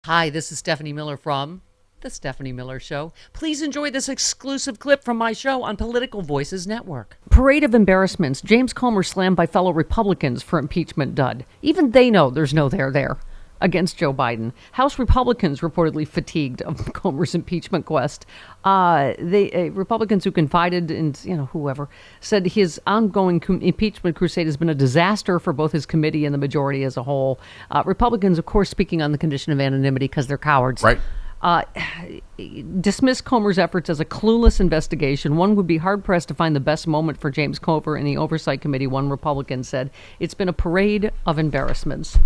Hi, this is Stephanie Miller from The Stephanie Miller Show. Please enjoy this exclusive clip from my show on Political Voices Network. Parade of embarrassments. James Comer slammed by fellow Republicans for impeachment dud. Even they know there's no there against Joe Biden. House Republicans reportedly fatigued of Comer's impeachment quest. Republicans who confided in, whoever, said his ongoing impeachment crusade has been a disaster for both his committee and the majority as a whole. Republicans, of course, speaking on the condition of anonymity because they're cowards. Right. Dismissed Comer's efforts as a clueless investigation. One would be hard-pressed to find the best moment for James Comer in the Oversight Committee, one Republican said. It's been a parade of embarrassments.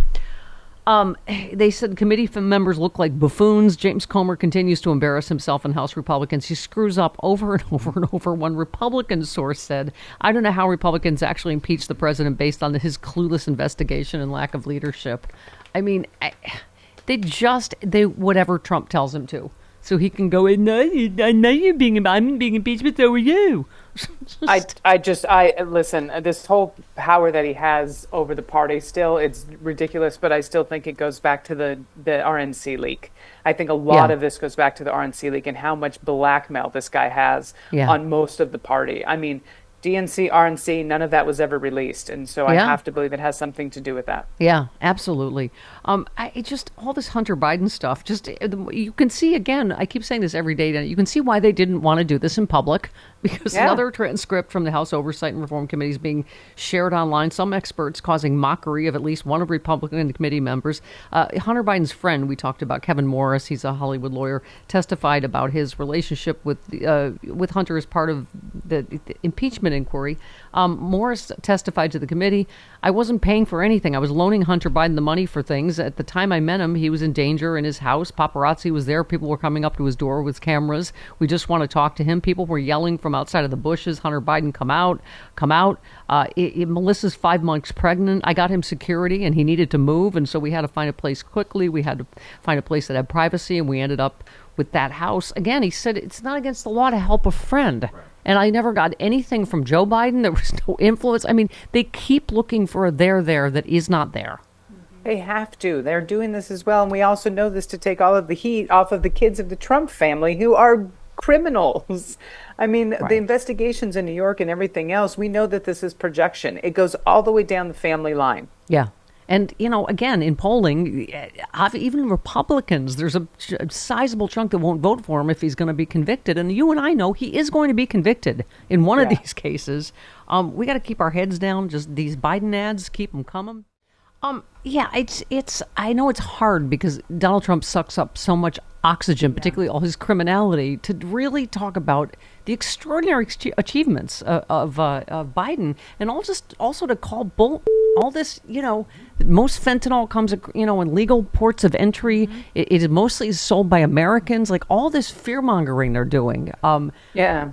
They said committee members look like buffoons. James Comer continues to embarrass himself and House Republicans. He screws up over and over and over. One Republican source said, I don't know how Republicans actually impeach the president based on his clueless investigation and lack of leadership. I mean, they whatever Trump tells him to. So he can go in, I know I'm being impeached, but so are you. Listen, this whole power that he has over the party still, it's ridiculous, but I still think it goes back to the RNC leak. I think a lot of this goes back to the RNC leak and how much blackmail this guy has on most of the party. I mean, DNC, RNC, none of that was ever released. And so I have to believe it has something to do with that. Yeah, absolutely. All this Hunter Biden stuff, you can see, again, I keep saying this every day, you can see why they didn't want to do this in public, because another transcript from the House Oversight and Reform Committee is being shared online. Some experts causing mockery of at least one of Republican committee members. Hunter Biden's friend, we talked about, Kevin Morris, he's a Hollywood lawyer, testified about his relationship with Hunter as part of the impeachment inquiry. Morris testified to the committee, I wasn't paying for anything. I was loaning Hunter Biden the money for things. At the time I met him, he was in danger in his house. Paparazzi was there. People were coming up to his door with cameras. We just want to talk to him. People were yelling from outside of the bushes, Hunter Biden, come out. Melissa's 5 months pregnant. I got him security and he needed to move. And so we had to find a place quickly. We had to find a place that had privacy, and we ended up with that house. Again, he said it's not against the law to help a friend. Right. And I never got anything from Joe Biden. There was no influence. I mean, they keep looking for a there that is not there. They have to. They're doing this as well. And we also know this to take all of the heat off of the kids of the Trump family who are criminals. I mean, the investigations in New York and everything else, we know that this is projection. It goes all the way down the family line. Yeah. And, again, in polling, even Republicans, there's a sizable chunk that won't vote for him if he's going to be convicted. And you and I know he is going to be convicted in one of these cases. We got to keep our heads down. Just these Biden ads, keep them coming. It's I know it's hard because Donald Trump sucks up so much oxygen, particularly all his criminality, to really talk about the extraordinary achievements of Biden, and also to call all this, most fentanyl comes, in legal ports of entry. It is mostly sold by Americans. Like all this fear mongering they're doing. I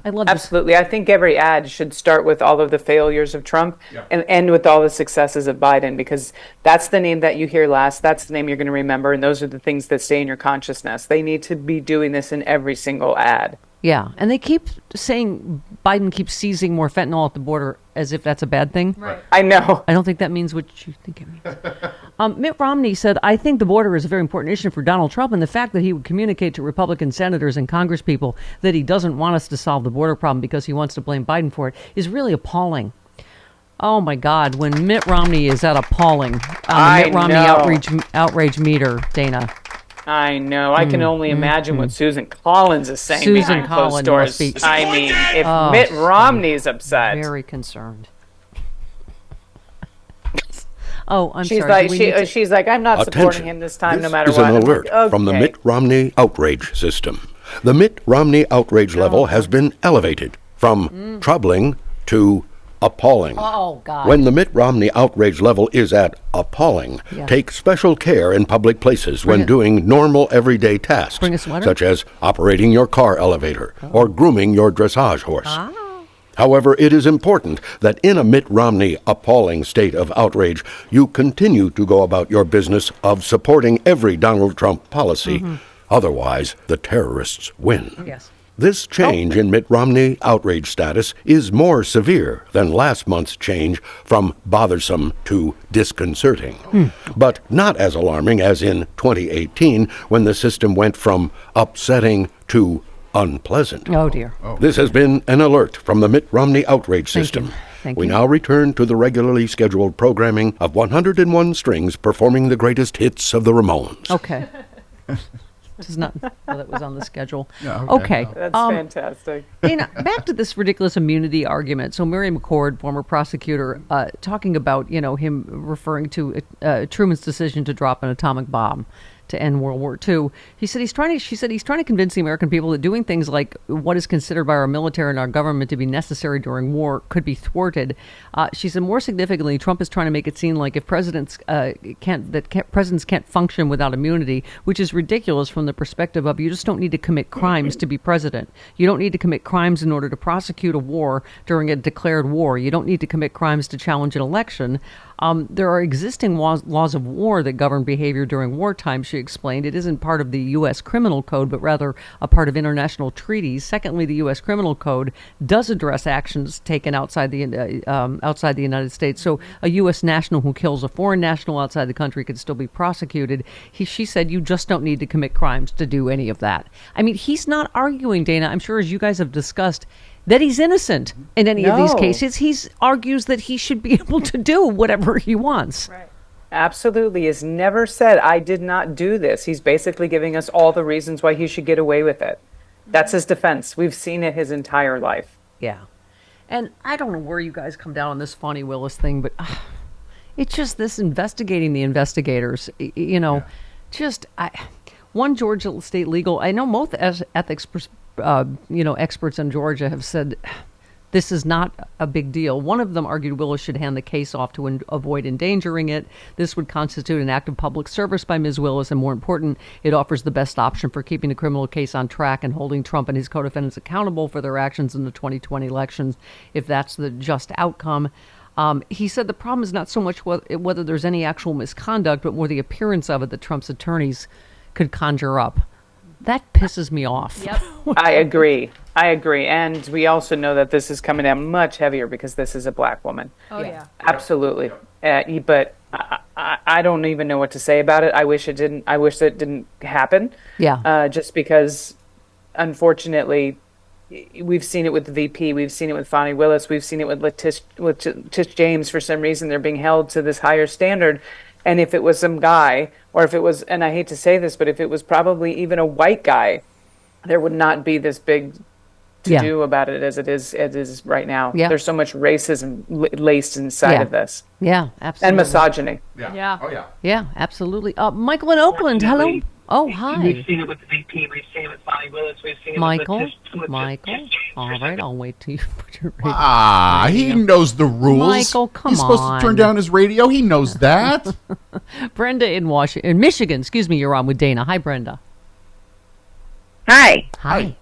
love absolutely. I think every ad should start with all of the failures of Trump and end with all the successes of Biden, because that's the name that you hear last. That's the name you're going to remember, and those are the things that stay in your consciousness. They need to be doing this in every single ad. Yeah, and they keep saying Biden keeps seizing more fentanyl at the border as if that's a bad thing. Right. I know. I don't think that means what you think it means. Mitt Romney said, I think the border is a very important issue for Donald Trump, and the fact that he would communicate to Republican senators and congresspeople that he doesn't want us to solve the border problem because he wants to blame Biden for it is really appalling. Oh, my God, when Mitt Romney is at appalling on the Mitt Romney outrage meter, Dana. I know. I can only imagine what Susan Collins is saying behind closed doors. I mean, if Mitt Romney's upset. Very concerned. I'm she's sorry. Like, she's like, I'm not supporting him this time, no matter what. This is an alert from the Mitt Romney outrage system. The Mitt Romney outrage level has been elevated from troubling to appalling. Oh, God. When the Mitt Romney outrage level is at appalling, take special care in public places when doing normal everyday tasks, such as operating your car elevator or grooming your dressage horse. However, it is important that in a Mitt Romney appalling state of outrage, you continue to go about your business of supporting every Donald Trump policy. Otherwise, the terrorists win. Yes. This change in Mitt Romney outrage status is more severe than last month's change from bothersome to disconcerting, but not as alarming as in 2018 when the system went from upsetting to unpleasant. Oh, dear. This has been an alert from the Mitt Romney outrage system. Thank we you. now return to the regularly scheduled programming of 101 Strings performing the greatest hits of the Ramones. Okay. This is not that was on the schedule. Yeah, okay. no. That's fantastic. Dana, back to this ridiculous immunity argument. So Mary McCord, former prosecutor, talking about, him referring to Truman's decision to drop an atomic bomb to end World War II. She said he's trying to convince the American people that doing things like what is considered by our military and our government to be necessary during war could be thwarted. She said more significantly, Trump is trying to make it seem like if presidents can't function without immunity, which is ridiculous from the perspective of you just don't need to commit crimes to be president. You don't need to commit crimes in order to prosecute a war during a declared war. You don't need to commit crimes to challenge an election. There are existing laws of war that govern behavior during wartime, she explained. It isn't part of the U.S. criminal code, but rather a part of international treaties. Secondly, the U.S. criminal code does address actions taken outside the United States. So a U.S. national who kills a foreign national outside the country could still be prosecuted. She said you just don't need to commit crimes to do any of that. I mean, he's not arguing, Dana, I'm sure as you guys have discussed, that he's innocent in any of these cases. He argues that he should be able to do whatever he wants. Right. Absolutely. He's never said, I did not do this. He's basically giving us all the reasons why he should get away with it. That's his defense. We've seen it his entire life. Yeah. And I don't know where you guys come down on this Fani Willis thing, but it's just this investigating the investigators, one Georgia state legal, I know most ethics experts in Georgia have said this is not a big deal. One of them argued Willis should hand the case off to avoid endangering it. This would constitute an act of public service by Ms. Willis, and more important, it offers the best option for keeping the criminal case on track and holding Trump and his co-defendants accountable for their actions in the 2020 elections, if that's the just outcome. He said the problem is not so much whether there's any actual misconduct, but more the appearance of it that Trump's attorneys could conjure up. That pisses me off. Yep. I agree. And we also know that this is coming down much heavier because this is a black woman. Oh, yeah. Absolutely. But I don't even know what to say about it. I wish it didn't happen. Yeah. Just because, unfortunately, we've seen it with the VP. We've seen it with Fani Willis. We've seen it with Tish James. For some reason, they're being held to this higher standard. And if it was some guy, or if it was, and I hate to say this, but if it was probably even a white guy, there would not be this big to-do about it as it is right now. Yeah. There's so much racism laced inside of this. Yeah, absolutely. And misogyny. Yeah. Oh, yeah. Yeah, absolutely. Michael in Oakland, hello. Oh, hi. We've seen it with the VP. We've seen it with Fani Willis. We've seen it Michael. with Tish All right, I'll wait till you put your radio. He knows the rules. Michael, come He's supposed on. to turn down his radio. He knows that. Brenda in Michigan, excuse me, you're on with Dana. Hi, Brenda. Hi. Hi.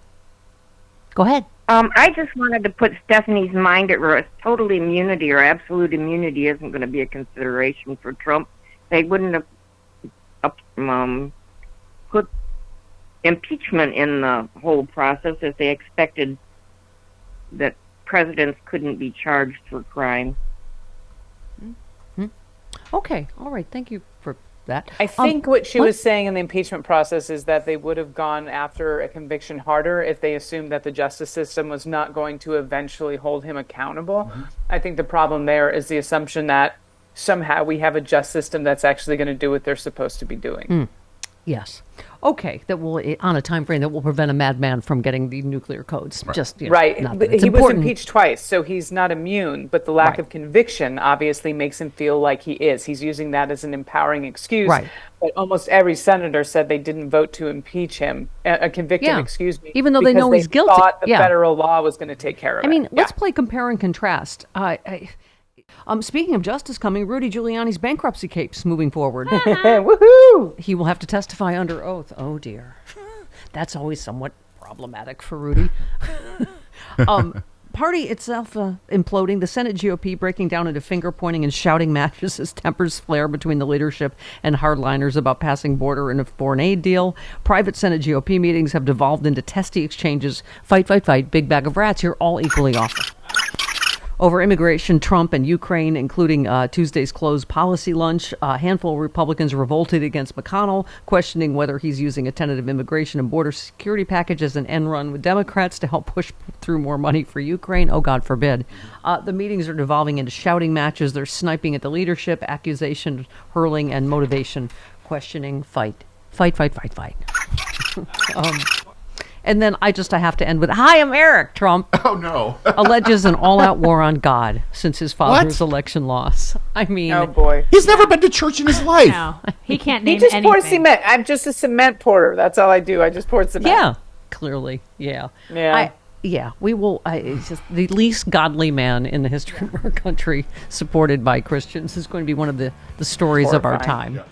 Go ahead. I just wanted to put Stephanie's mind at rest. Total immunity or absolute immunity isn't going to be a consideration for Trump. They wouldn't have put impeachment in the whole process if they expected that presidents couldn't be charged for crime. Okay. All right. Thank you for that. I think what she was saying in the impeachment process is that they would have gone after a conviction harder if they assumed that the justice system was not going to eventually hold him accountable. Mm-hmm. I think the problem there is the assumption that somehow we have a justice system that's actually going to do what they're supposed to be doing. Yes. Okay. That will, on a time frame that will prevent a madman from getting the nuclear codes. Right. Just Right. not that But it's he was important. impeached twice, so he's not immune. But the lack Right. of conviction obviously makes him feel like he is. He's using that as an empowering excuse. Right. But almost every senator said they didn't vote to impeach him, convict him, Yeah. excuse me. Even though they because know he's guilty. Thought the Yeah. federal law was going to take care of it. I mean, let's Yeah. play compare and contrast. Speaking of justice coming, Rudy Giuliani's bankruptcy case moving forward. Woohoo! He will have to testify under oath. Oh, dear. That's always somewhat problematic for Rudy. party itself imploding. The Senate GOP breaking down into finger pointing and shouting matches as tempers flare between the leadership and hardliners about passing border and a foreign aid deal. Private Senate GOP meetings have devolved into testy exchanges. Fight, fight, fight. Big bag of rats. You're all equally awful. Over immigration, Trump and Ukraine, including Tuesday's closed policy lunch, a handful of Republicans revolted against McConnell, questioning whether he's using a tentative immigration and border security package as an end run with Democrats to help push through more money for Ukraine. Oh, God forbid. The meetings are devolving into shouting matches. They're sniping at the leadership, accusation hurling, and motivation questioning. Fight. Fight, fight, fight, fight. And then I have to end with, "Hi, I'm Eric." Trump Oh, no. alleges an all-out war on God since his father's election loss. I mean, Oh boy. He's never been to church in his life. No, he can't He name just anything. pours cement. I'm just a cement porter. That's all I do. I just pour cement. yeah, clearly, yeah. We will. It's just the least godly man in the history of our country, supported by Christians, is going to be one of the stories of our Horrifying. time.